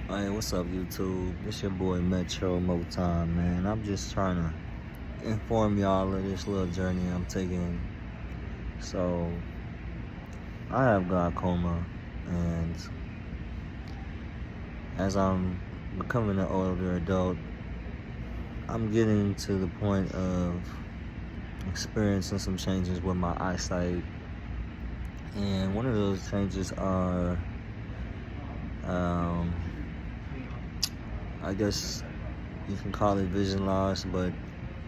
Hey, what's up, YouTube? It's your boy Metro Moton, man. I'm just trying to inform y'all of this little journey I'm taking. So, I have glaucoma, and as I'm becoming an older adult, I'm getting to the point of experiencing some changes with my eyesight. And one of those changes are, I guess you can call it vision loss, but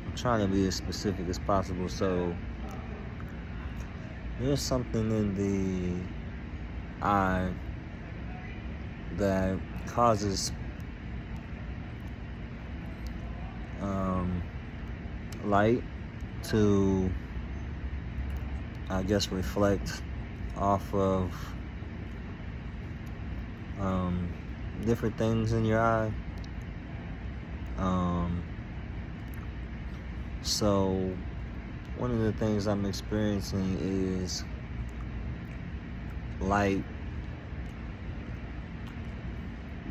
I'm trying to be as specific as possible. So there's something in the eye that causes light to, I guess, reflect off of different things in your eye. So one of the things I'm experiencing is light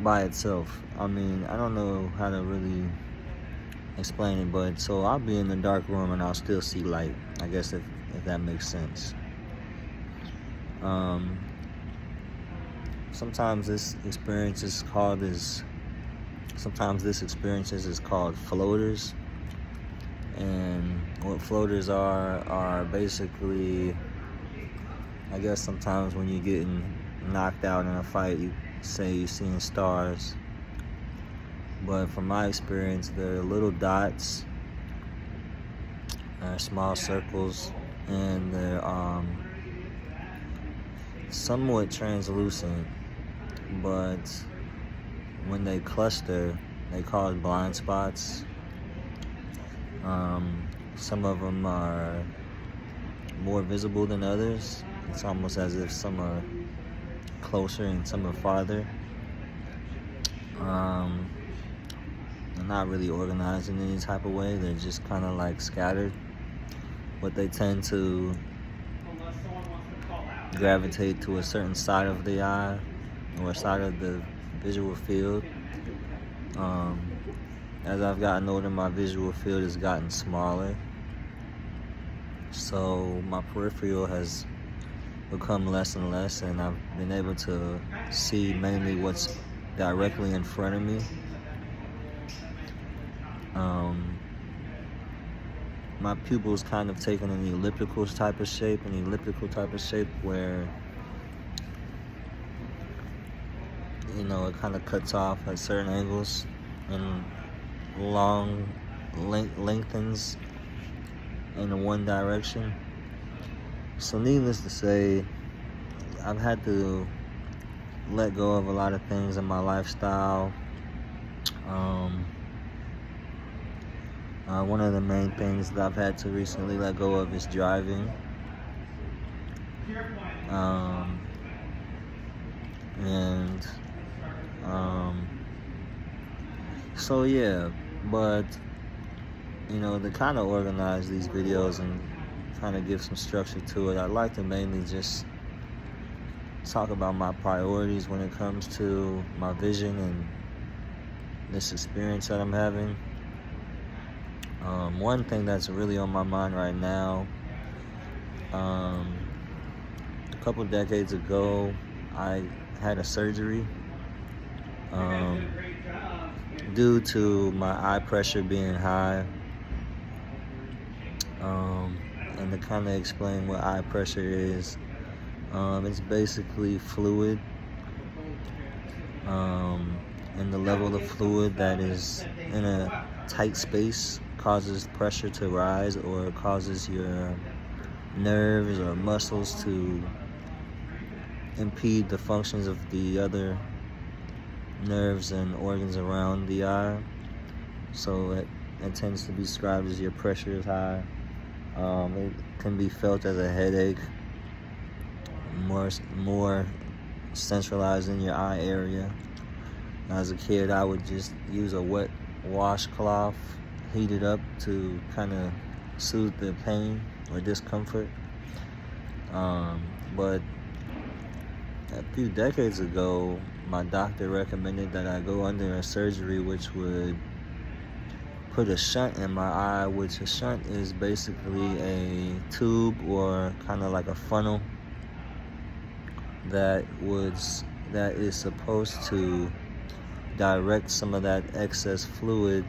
by itself. I mean, I don't know how to really explain it, but so I'll be in the dark room and I'll still see light, I guess, if that makes sense. Sometimes this experience is called floaters. And what floaters are basically, I guess sometimes when you're getting knocked out in a fight, you say you're seeing stars. But from my experience, they're little dots, small circles, and they're somewhat translucent. But when they cluster, they cause blind spots. Some of them are more visible than others. It's almost as if some are closer and some are farther. They're not really organized in any type of way. They're just kind of like scattered, but they tend to gravitate to a certain side of the eye or side of the visual field. As I've gotten older, my visual field has gotten smaller, so my peripheral has become less and less, and I've been able to see mainly what's directly in front of me. My pupils kind of taken an elliptical type of shape where, you know, it kind of cuts off at certain angles and lengthens in one direction. So needless to say, I've had to let go of a lot of things in my lifestyle. One of the main things that I've had to recently let go of is driving. So yeah, but you know, to kind of organize these videos and kind of give some structure to it, I'd like to mainly just talk about my priorities when it comes to my vision and this experience that I'm having. One thing that's really on my mind right now, a couple decades ago, I had a surgery due to my eye pressure being high. And to kind of explain what eye pressure is, it's basically fluid, and the level of fluid that is in a tight space causes pressure to rise, or causes your nerves or muscles to impede the functions of the other nerves and organs around the eye. So it tends to be described as your pressure is high. It can be felt as a headache, more centralized in your eye area. As a kid, I would just use a wet washcloth, heat it up to kind of soothe the pain or discomfort. But a few decades ago, my doctor recommended that I go under a surgery which would put a shunt in my eye, which a shunt is basically a tube or kind of like a funnel that is supposed to direct some of that excess fluid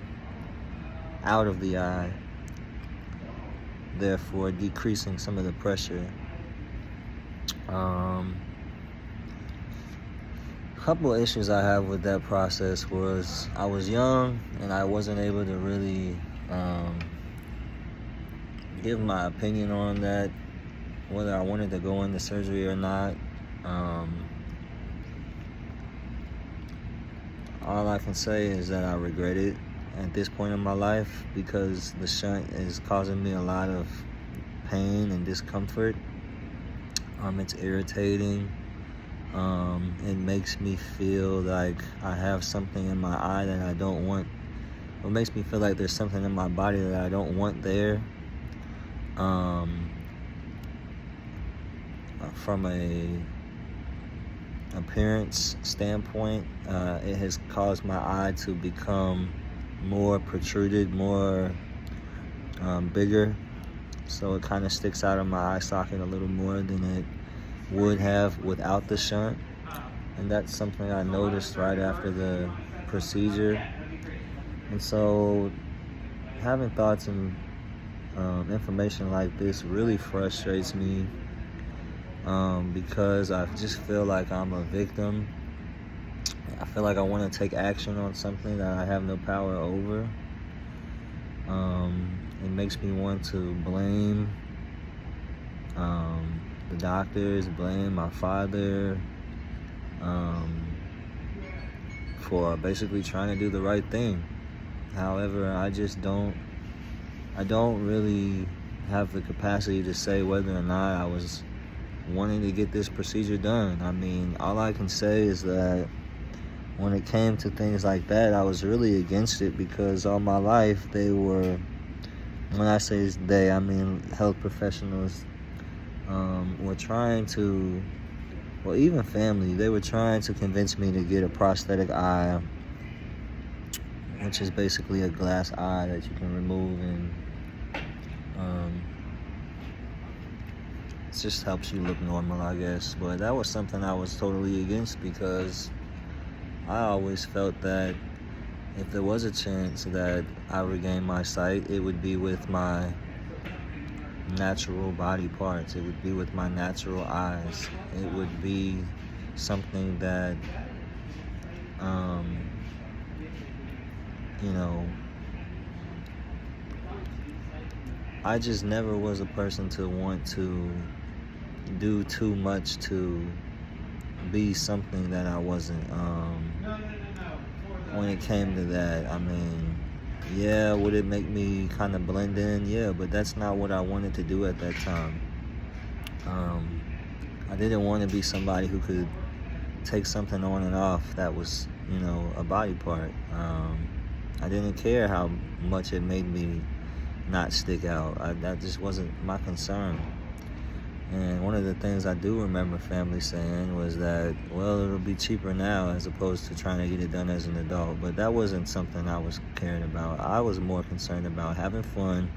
out of the eye, therefore decreasing some of the pressure. A couple of issues I have with that process was I was young and I wasn't able to really give my opinion on that, whether I wanted to go into surgery or not. All I can say is that I regret it at this point in my life because the shunt is causing me a lot of pain and discomfort. It's irritating. It makes me feel like I have something in my eye that I don't want. It makes me feel like there's something in my body that I don't want there. From a appearance standpoint, it has caused my eye to become more protruded, more bigger, so it kind of sticks out of my eye socket a little more than it would have without the shunt. And that's something I noticed right after the procedure. And so having thoughts and information like this really frustrates me, because I just feel like I'm a victim. I feel like I want to take action on something that I have no power over. It makes me want to blame the doctors, blame my father for basically trying to do the right thing. However, I don't really have the capacity to say whether or not I was wanting to get this procedure done. I mean, all I can say is that when it came to things like that, I was really against it because all my life they were, when I say they, I mean health professionals, were trying to, well, even family, they were trying to convince me to get a prosthetic eye, which is basically a glass eye that you can remove, and it just helps you look normal, I guess. But that was something I was totally against because I always felt that if there was a chance that I regained my sight, it would be with my natural body parts. It would be with my natural eyes. It would be something that, I just never was a person to want to do too much to be something that I wasn't. When it came to that, I mean, yeah, would it make me kind of blend in? Yeah, but that's not what I wanted to do at that time. I didn't want to be somebody who could take something on and off that was, a body part. I didn't care how much it made me not stick out. That just wasn't my concern. And one of the things I do remember family saying was that, well, it'll be cheaper now as opposed to trying to get it done as an adult. But that wasn't something I was caring about. I was more concerned about having fun,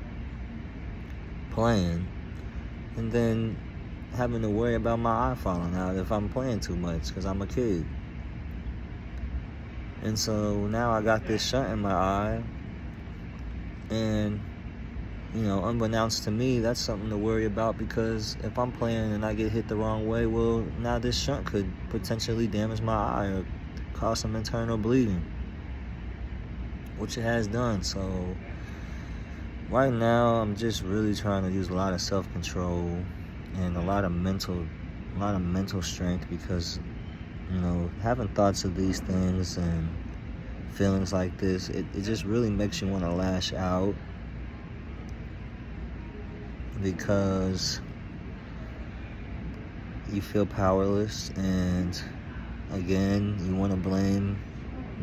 playing, and then having to worry about my eye falling out if I'm playing too much because I'm a kid. And so now I got this shunt in my eye, and unbeknownst to me, that's something to worry about because if I'm playing and I get hit the wrong way, well, now this shunt could potentially damage my eye or cause some internal bleeding, which it has done. So right now, I'm just really trying to use a lot of self-control and a lot of mental strength because, having thoughts of these things and feelings like this, it just really makes you want to lash out. Because you feel powerless, and again, you want to blame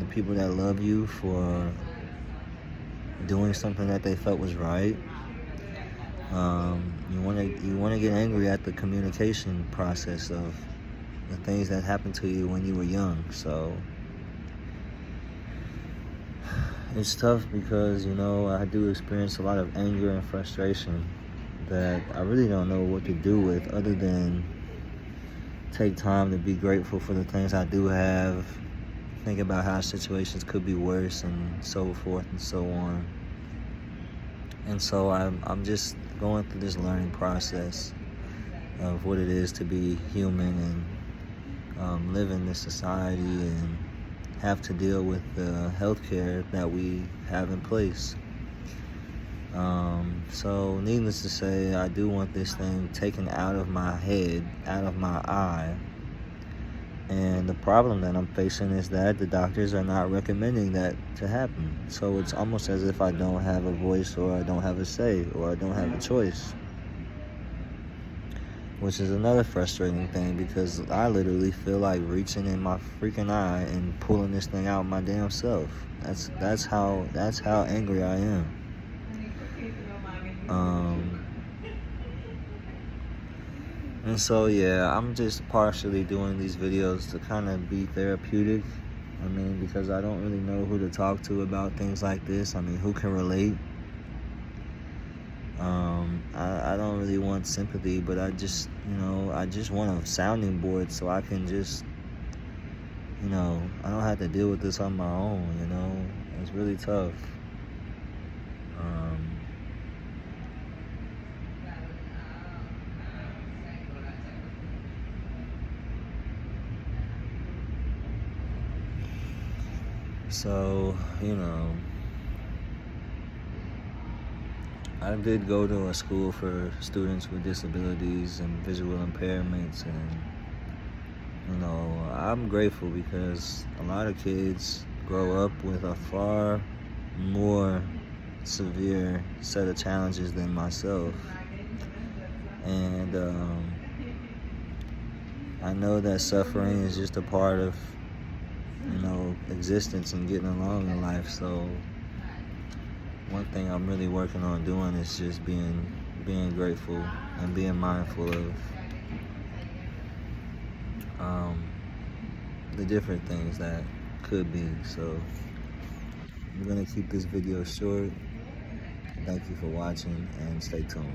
the people that love you for doing something that they felt was right. You want to get angry at the communication process of the things that happened to you when you were young. So it's tough because, you know, I do experience a lot of anger and frustration that I really don't know what to do with other than take time to be grateful for the things I do have, think about how situations could be worse, and so forth and so on. And so I'm just going through this learning process of what it is to be human and live in this society and have to deal with the healthcare that we have in place. So needless to say, I do want this thing taken out of my head, out of my eye. And the problem that I'm facing is that the doctors are not recommending that to happen. So it's almost as if I don't have a voice, or I don't have a say, or I don't have a choice. Which is another frustrating thing, because I literally feel like reaching in my freaking eye and pulling this thing out my damn self. That's how angry I am. And so yeah, I'm just partially doing these videos to kind of be therapeutic. I mean, because I don't really know who to talk to about things like this. I mean, who can relate? I don't really want sympathy, but I just want a sounding board so I can just, I don't have to deal with this on my own, It's really tough. So, I did go to a school for students with disabilities and visual impairments, and I'm grateful because a lot of kids grow up with a far more severe set of challenges than myself. And I know that suffering is just a part of, existence and getting along in life. So one thing I'm really working on doing is just being grateful and being mindful of the different things that could be. So I'm gonna keep this video short. Thank you for watching, and stay tuned.